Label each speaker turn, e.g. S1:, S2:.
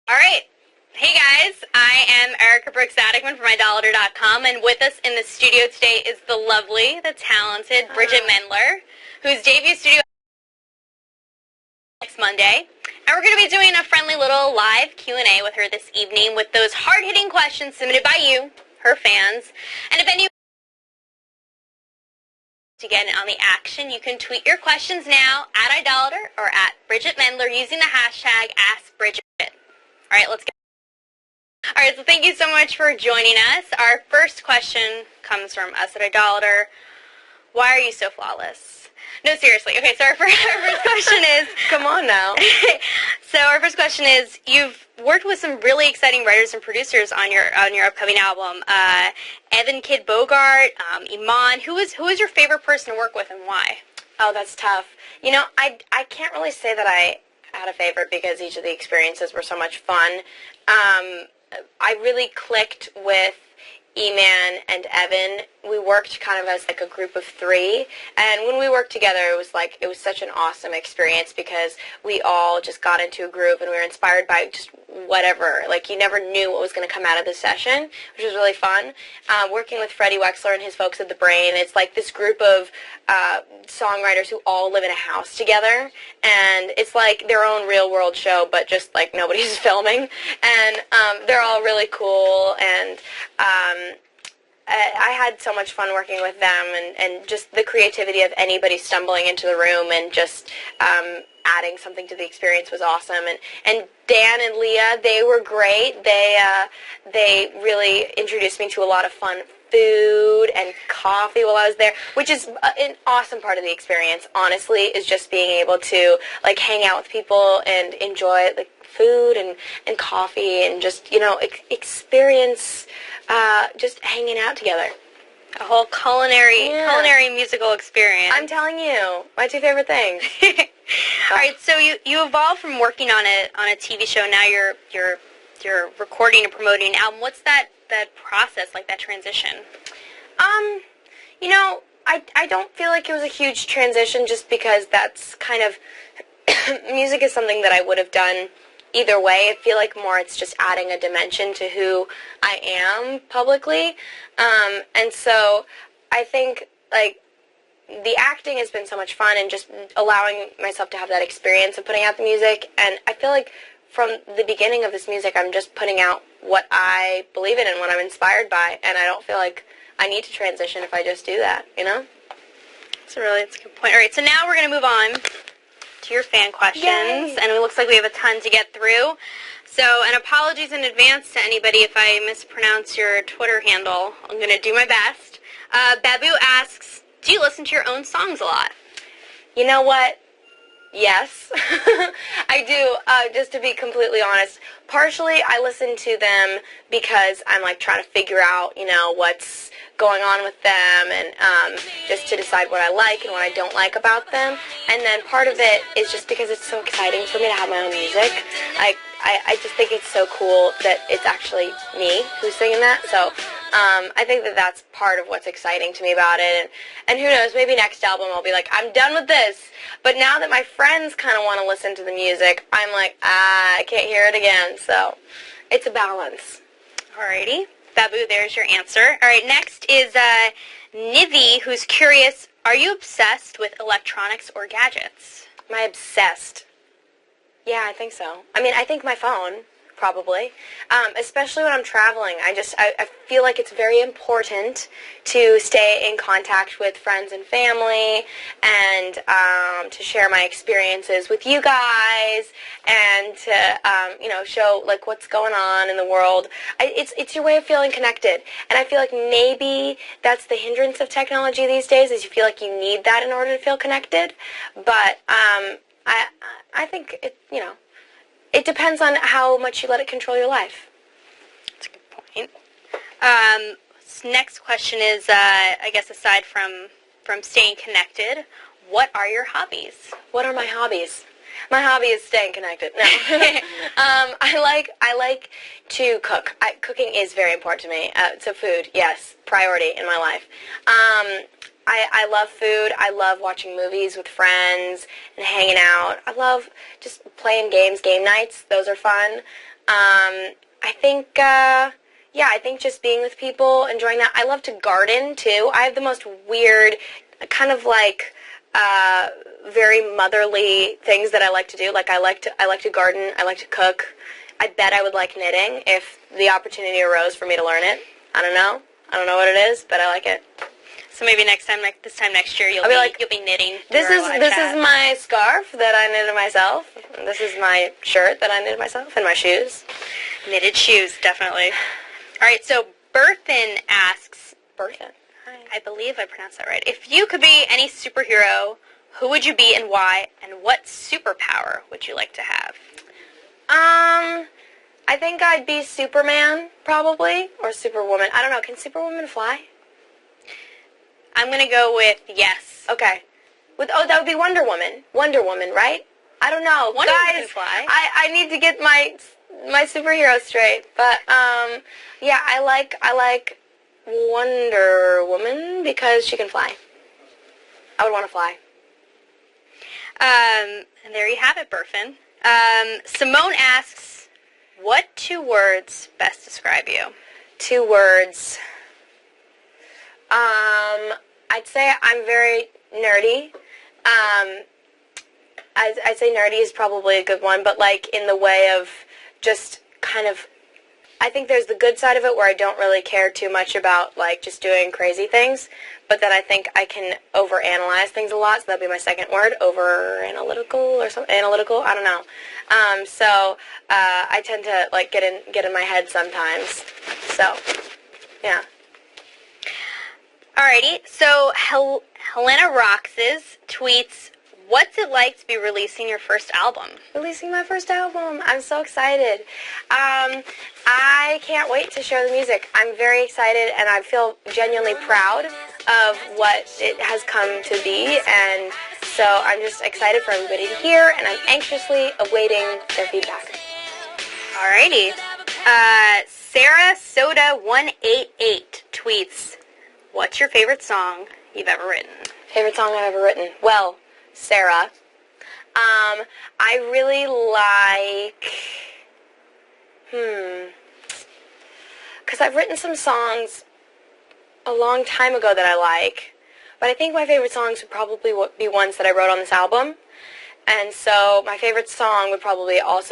S1: All right. Hey guys, I am Erica Brooks Adigman from Idolator.com, and with us in the studio today is the lovely, the talented Bridgit Mendler, whose debut studio next Monday. And we're going to be doing a friendly little live Q&A with her this evening with those hard-hitting questions submitted by you, her fans. And if any to get in on the action, you can tweet your questions now at Idolator or at Bridgit Mendler using the hashtag AskBridgit. All right, let's go. All right, so thank you so much for joining us. Our first question comes from us at Idolator. Why are you so flawless? No, seriously. Okay, so our first question is...
S2: Come on now.
S1: So our first question is, you've worked with some really exciting writers and producers on your upcoming album. Evan Kid Bogart, Iman. Who is your favorite person to work with and why?
S2: Oh, that's tough. You know, I can't really say that I had a favorite because each of the experiences were so much fun. I really clicked with E-Man and Evan. We worked kind of as like a group of three, and when we worked together it was such an awesome experience because we all just got into a groove and we were inspired by just whatever. Like, you never knew what was going to come out of the session, which was really fun. Working with Freddie Wexler and his folks at The Brain, it's like this group of songwriters who all live in a house together, and it's like their own real-world show, but just like nobody's filming, and they're all really cool, and I had so much fun working with them, and just the creativity of anybody stumbling into the room and just adding something to the experience was awesome. And Dan and Leah, they were great. They really introduced me to a lot of fun food and coffee while I was there, which is an awesome part of the experience, honestly, is just being able to like hang out with people and enjoy like food and coffee and just, you know, experience just hanging out together.
S1: A whole culinary musical experience.
S2: I'm telling you, my two favorite things.
S1: All right, so you evolved from working on a TV show. Now you're recording and promoting an album. What's that process, like that transition?
S2: You know, I don't feel like it was a huge transition just because that's kind of music is something that I would have done either way. I feel like more it's just adding a dimension to who I am publicly. And so I think like the acting has been so much fun and just allowing myself to have that experience of putting out the music. And I feel like from the beginning of this music, I'm just putting out what I believe in and what I'm inspired by. And I don't feel like I need to transition if I just do that, you know?
S1: That's a good point. All right, so now we're going to move on to your fan questions.
S2: Yay.
S1: And it looks like we have a ton to get through. So, and apologies in advance to anybody if I mispronounce your Twitter handle. I'm going to do my best. Babu asks, do you listen to your own songs a lot?
S2: You know what? Yes, I do, just to be completely honest. Partially, I listen to them because I'm, like, trying to figure out, you know, what's going on with them and just to decide what I like and what I don't like about them. And then part of it is just because it's so exciting for me to have my own music. I just think it's so cool that it's actually me who's singing that. So I think that that's part of what's exciting to me about it. And who knows, maybe next album I'll be like, I'm done with this. But now that my friends kind of want to listen to the music, I'm like, I can't hear it again. So it's a balance.
S1: Alrighty. Babu, there's your answer. All right, next is Nivi, who's curious, are you obsessed with electronics or gadgets?
S2: Am I obsessed? Yeah, I think so. I mean, I think my phone, probably. Especially when I'm traveling. I feel like it's very important to stay in contact with friends and family and to share my experiences with you guys and to, you know, show, like, what's going on in the world. It's your way of feeling connected. And I feel like maybe that's the hindrance of technology these days is you feel like you need that in order to feel connected. But I think, you know, it depends on how much you let it control your life.
S1: That's a good point. Next question is, I guess aside from staying connected, what are your hobbies?
S2: What are my hobbies? My hobby is staying connected. No. I like to cook. Cooking is very important to me. So food, yes, priority in my life. I love food. I love watching movies with friends and hanging out. I love just playing games, game nights. Those are fun. I think, I think just being with people, enjoying that. I love to garden, too. I have the most weird, kind of like, very motherly things that I like to do. Like, I like to garden. I like to cook. I bet I would like knitting if the opportunity arose for me to learn it. I don't know. I don't know what it is, but I like it.
S1: So maybe this time next year, you'll be knitting.
S2: This is my scarf that I knitted myself. And this is my shirt that I knitted myself, and my shoes.
S1: Knitted shoes, definitely. All right, so Berthin asks.
S2: Berthin.
S1: I believe I pronounced that right. If you could be any superhero, who would you be and why? And what superpower would you like to have?
S2: I think I'd be Superman, probably, or Superwoman. I don't know. Can Superwoman fly?
S1: I'm going to go with yes.
S2: Okay. That would be Wonder Woman. Wonder Woman, right? I don't know.
S1: Wonder Woman
S2: Guys,
S1: can fly.
S2: I need to get my superhero straight. But, I like Wonder Woman because she can fly. I would want to fly.
S1: And there you have it, Berfin. Simone asks, what 2 words best describe you?
S2: 2 words. I'd say I'm very nerdy. I'd say nerdy is probably a good one, but like in the way of just kind of, I think there's the good side of it where I don't really care too much about like just doing crazy things, but then I think I can overanalyze things a lot, so that'd be my second word, over-analytical or something, analytical, I don't know. I tend to like get in my head sometimes, so, yeah.
S1: Alrighty, so Helena Roxas tweets, what's it like to be releasing your first album?
S2: Releasing my first album. I'm so excited. I can't wait to share the music. I'm very excited, and I feel genuinely proud of what it has come to be, and so I'm just excited for everybody to hear, and I'm anxiously awaiting their feedback.
S1: Alrighty. Sarah Soda188 tweets, what's your favorite song you've ever written?
S2: Favorite song I've ever written? Well, Sarah. I really like, because I've written some songs a long time ago that I like, but I think my favorite songs would probably be ones that I wrote on this album, and so my favorite song would probably also